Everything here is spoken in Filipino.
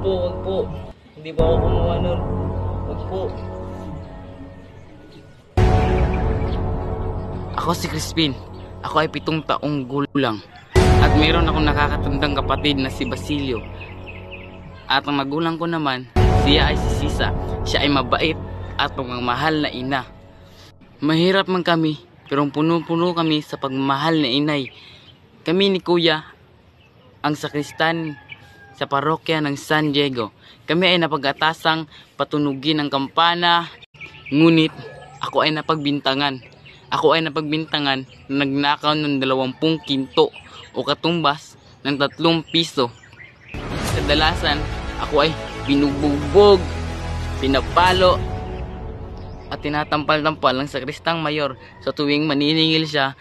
wag po. Hindi po ako kumuha nun. Wag po. Ako si Crispin. Ako ay 7 taong gulang. At mayroon akong nakakatandang kapatid na si Basilio. At ang magulang ko naman, siya ay si Sisa. Siya ay mabait at mahal na ina. Mahirap man kami, pero puno-puno kami sa pagmamahal na inay. Kami ni Kuya, ang sakristan sa parokya ng San Diego. Kami ay napag-atasang patunugin ng kampana, ngunit ako ay napagbintangan. Ako ay napagbintangan na nagnakaw ng 20 kinto o katumbas ng 3 piso. Kadalasan, ako ay binubugbog, pinapalo, at tinatampal-tampal ng sakristang mayor sa tuwing maniningil siya